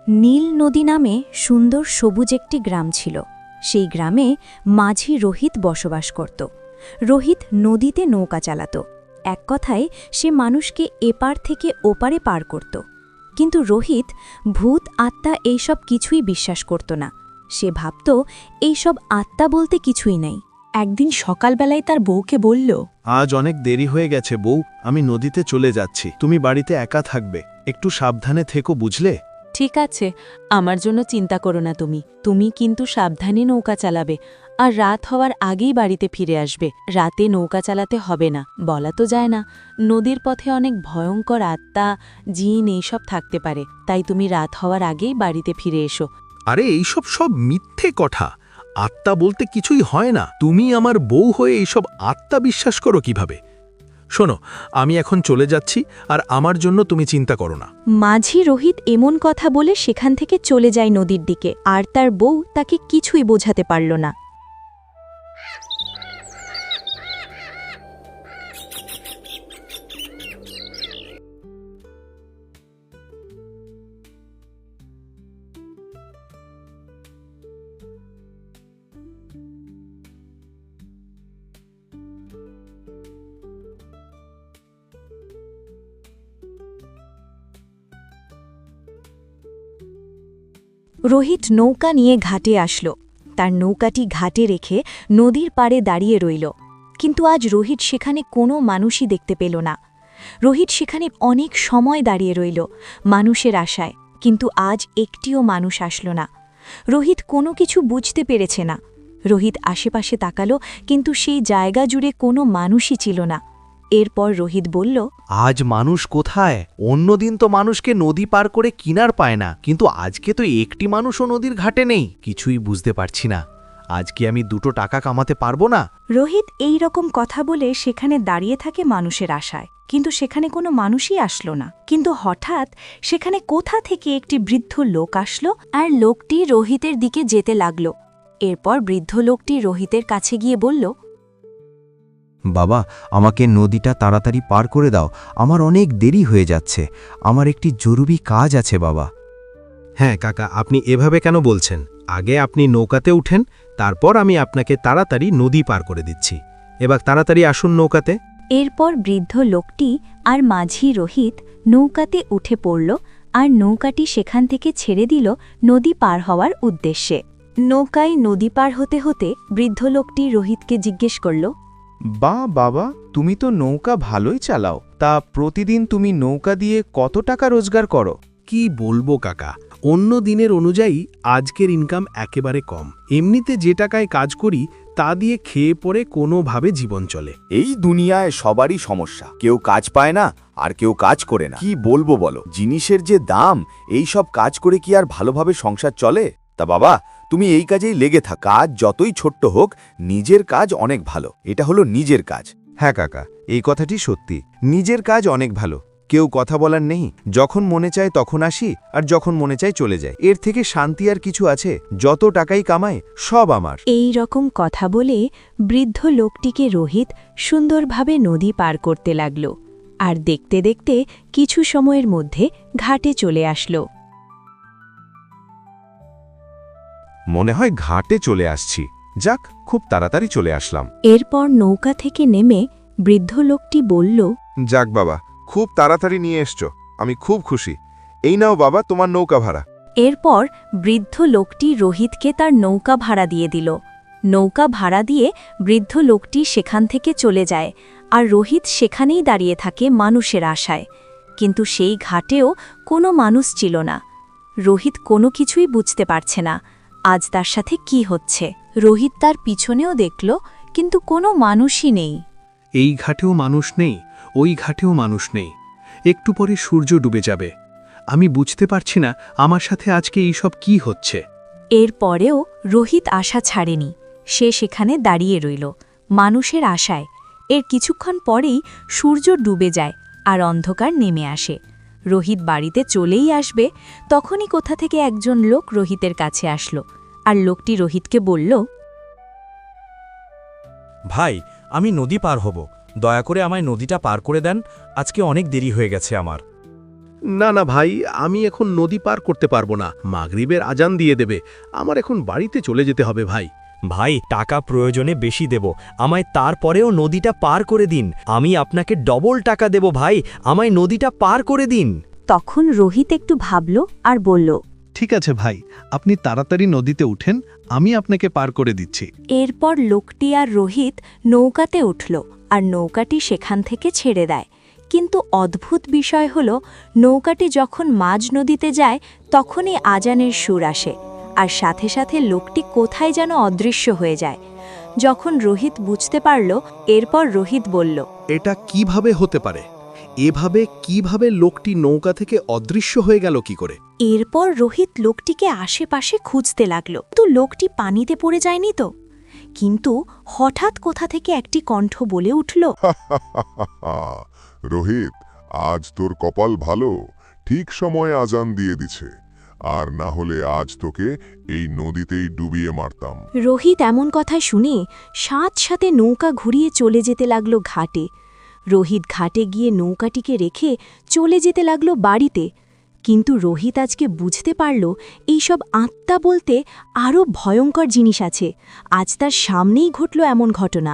নীল নদী নামে সুন্দর সবুজ একটি গ্রাম ছিল। সেই গ্রামে মাঝি রোহিত বসবাস করত। রোহিত নদীতে নৌকা চালাত। এক কথায় সে মানুষকে এপার থেকে ওপারে পার করত। কিন্তু রোহিত ভূত আত্মা এইসব কিছুই বিশ্বাস করত না। সে ভাবত এইসব আত্মা বলতে কিছুই নাই। একদিন সকালবেলায় তার বউকে বলল, আজ অনেক দেরি হয়ে গেছে বউ, আমি নদীতে চলে যাচ্ছি, তুমি বাড়িতে একা থাকবে, একটু সাবধানে থেকো, বুঝলে? ঠিক আছে, আমার জন্য চিন্তা করো না। তুমি কিন্তু সাবধানে নৌকা চালাবে, আর রাত হওয়ার আগেই বাড়িতে ফিরে আসবে। রাতে নৌকা চালাতে হবে না, বলা তো যায় না। নদীর পথে অনেক ভয়ঙ্কর আত্মা, জিন এইসব থাকতে পারে, তাই তুমি রাত হওয়ার আগেই বাড়িতে ফিরে এসো। আরে এইসব সব মিথ্যে কথা, আত্মা বলতে কিছুই হয় না। তুমি আমার বউ হয়ে এইসব আত্মা বিশ্বাস করো কিভাবে? শোনো, আমি এখন চলে যাচ্ছি, আর আমার জন্য তুমি চিন্তা করো না। মাঝি রোহিত এমন কথা বলে সেখান থেকে চলে যায় নদীর দিকে, আর তার বউ তাকে কিছুই বোঝাতে পারল না। রোহিত নৌকা নিয়ে ঘাটে আসলো। তার নৌকাটি ঘাটে রেখে নদীর পাড়ে দাঁড়িয়ে রইল। কিন্তু আজ রোহিত সেখানে কোনো মানুষই দেখতে পেল না। রোহিত সেখানে অনেক সময় দাঁড়িয়ে রইল মানুষের আশায়, কিন্তু আজ একটিও মানুষ আসলো না। রোহিত কোনো কিছু বুঝতে পেরেছে না। রোহিত আশেপাশে তাকালো, কিন্তু সেই জায়গা জুড়ে কোনো মানুষই ছিল না। এরপর রোহিত বলল, আজ মানুষ কোথায়? অন্যদিন তো মানুষকে নদী পার করে কিনার পায় না, কিন্তু আজকে তো একটি মানুষও নদীর ঘাটে নেই। কিছুই বুঝতে পারছি না। আজকে আমি 2 টাকা কামাতে পারবো না? রোহিত এই রকম কথা বলে সেখানে দাঁড়িয়ে থাকে মানুষের আশায়, কিন্তু সেখানে কোনো মানুষই আসলো না। কিন্তু হঠাৎ সেখানে কোথা থেকে একটি বৃদ্ধ লোক আসলো, আর লোকটি রোহিতের দিকে যেতে লাগল। এরপর বৃদ্ধ লোকটি রোহিতের কাছে গিয়ে বলল, বাবা, আমাকে নদীটা তাড়াতাড়ি পার করে দাও, আমার অনেক দেরি হয়ে যাচ্ছে, আমার একটি জরুরি কাজ আছে বাবা। হ্যাঁ কাকা, আপনি এভাবে কেন বলছেন? আগে আপনি নৌকাতে উঠেন, তারপর আমি আপনাকে তাড়াতাড়ি নদী পার করে দিচ্ছি। এবার তাড়াতাড়ি আসুন নৌকাতে। এরপর বৃদ্ধ লোকটি আর মাঝি রোহিত নৌকাতে উঠে পড়ল, আর নৌকাটি সেখান থেকে ছেড়ে দিল নদী পার হওয়ার উদ্দেশ্যে। নৌকায় নদী পার হতে হতে বৃদ্ধ লোকটি রোহিতকে জিজ্ঞেস করল, বাবা, তুমি তো নৌকা ভালোই চালাও, তা প্রতিদিন তুমি নৌকা দিয়ে কত টাকা রোজগার করো? কি বলবো কাকা, অন্য দিনের অনুযায়ী আজকের ইনকাম একেবারে কম। এমনিতে যে টাকায় কাজ করি তা দিয়ে খেয়ে পড়ে কোনোভাবে জীবন চলে। এই দুনিয়ায় সবারই সমস্যা, কেউ কাজ পায় না আর কেউ কাজ করে না। কি বলবো বলো, জিনিসের যে দাম, এই সব কাজ করে কি আর ভালোভাবে সংসার চলে? তা বাবা, তুমি এই কাজেই লেগে থাক। কাজ যতই ছোট্ট হোক, নিজের কাজ অনেক ভালো। এটা হলো নিজের কাজ। হ্যাঁ কাকা, এই কথাটি সত্যি। নিজের কাজ অনেক ভালো, কেউ কথা বলার নেই। যখন মনে চায় তখন আসি, আর যখন মনে চায় চলে যায়। এর থেকে শান্তি আর কিছু আছে? যত টাকাই কামায় সব আমার। এই রকম কথা বলে বৃদ্ধ লোকটিকে রোহিত সুন্দরভাবে নদী পার করতে লাগল, আর দেখতে দেখতে কিছু সময়ের মধ্যে ঘাটে চলে আসলো। মনে হয় ঘাটে চলে আসছি। যাক, খুব তাড়াতাড়ি চলে আসলাম। এরপর নৌকা থেকে নেমে বৃদ্ধ লোকটি বলল, যাক বাবা, খুব তাড়াতাড়ি নিয়ে এসছো, আমি খুব খুশি। এই নাও বাবা তোমার নৌকা ভাড়া। এরপর বৃদ্ধ লোকটি রোহিতকে তার নৌকা ভাড়া দিয়ে দিল। নৌকা ভাড়া দিয়ে বৃদ্ধ লোকটি সেখান থেকে চলে যায়, আর রোহিত সেখানেই দাঁড়িয়ে থাকে মানুষের আশায়। কিন্তু সেই ঘাটেও কোনো মানুষ ছিল না। রোহিত কোনো কিছুই বুঝতে পারছে না আজ তার সাথে কি হচ্ছে। রোহিত তার পিছনেও দেখল, কিন্তু কোনো মানুষই নেই। এই ঘাটেও মানুষ নেই, ওই ঘাটেও মানুষ নেই। একটু পরে সূর্য ডুবে যাবে। আমি বুঝতে পারছি না আমার সাথে আজকে এইসব কি হচ্ছে। এর পরেও রোহিত আশা ছাড়েনি। সে সেখানে দাঁড়িয়ে রইল মানুষের আশায়। এর কিছুক্ষণ পরেই সূর্য ডুবে যায়, আর অন্ধকার নেমে আসে। রোহিত বাড়িতে চলেই আসবে, তখনই কোথা থেকে একজন লোক রোহিতের কাছে আসলো, আর লোকটি রোহিতকে বলল, ভাই, আমি নদী পার হব, দয়া করে আমায় নদীটা পার করে দেন, আজকে অনেক দেরি হয়ে গেছে আমার। না না ভাই, আমি এখন নদী পার করতে পারবো না, মাগরিবের আজান দিয়ে দেবে, আমার এখন বাড়িতে চলে যেতে হবে ভাই। ভাই, টাকা প্রয়োজনে বেশি দেব, আমায় তারপরেও নদীটা পার করে দিন। আমি আপনাকে ডবল টাকা দেব ভাই, আমায় নদীটা পার করে দিন। তখন রোহিত একটু ভাবল আর বলল, ঠিক আছে ভাই, আপনি তাড়াতাড়ি নদীতে উঠেন, আমি আপনাকে পার করে দিচ্ছি। এরপর লোকটি আর রোহিত নৌকাতে উঠল আর নৌকাটি সেখান থেকে ছেড়ে দেয়। কিন্তু অদ্ভুত বিষয় হল, নৌকাটি যখন মাঝ নদীতে যায় তখনই আজানের সুর আসে, আর সাথে সাথে লোকটি কোথায় যেন অদৃশ্য হয়ে যায়। যখন রোহিত বুঝতে পারল, এরপর রোহিত বলল, এটা কিভাবে হতে পারে? এভাবে কিভাবে লোকটি নৌকা থেকে অদৃশ্য হয়ে গেল কি করে? এরপর রোহিত লোকটিকে আশেপাশে খুঁজতে লাগল, তো লোকটি পানিতে পড়ে যায়নি তো। কিন্তু হঠাৎ কোথা থেকে একটি কণ্ঠ বলে উঠল, রোহিত, আজ তোর কপাল ভালো, ঠিক সময়ে আজান দিয়ে দিছে, আর না হলে আজ তোকে এই নদীতেই ডুবিয়ে মারতাম। রোহিত এমন কথা শুনে সাথে নৌকা ঘুরিয়ে চলে যেতে লাগল ঘাটে। রোহিত ঘাটে গিয়ে নৌকাটিকে রেখে চলে যেতে লাগল বাড়িতে। কিন্তু রোহিত আজকে বুঝতে পারল, এইসব আত্মা বলতে আরও ভয়ঙ্কর জিনিস আছে। আজ তার সামনেই ঘটল এমন ঘটনা।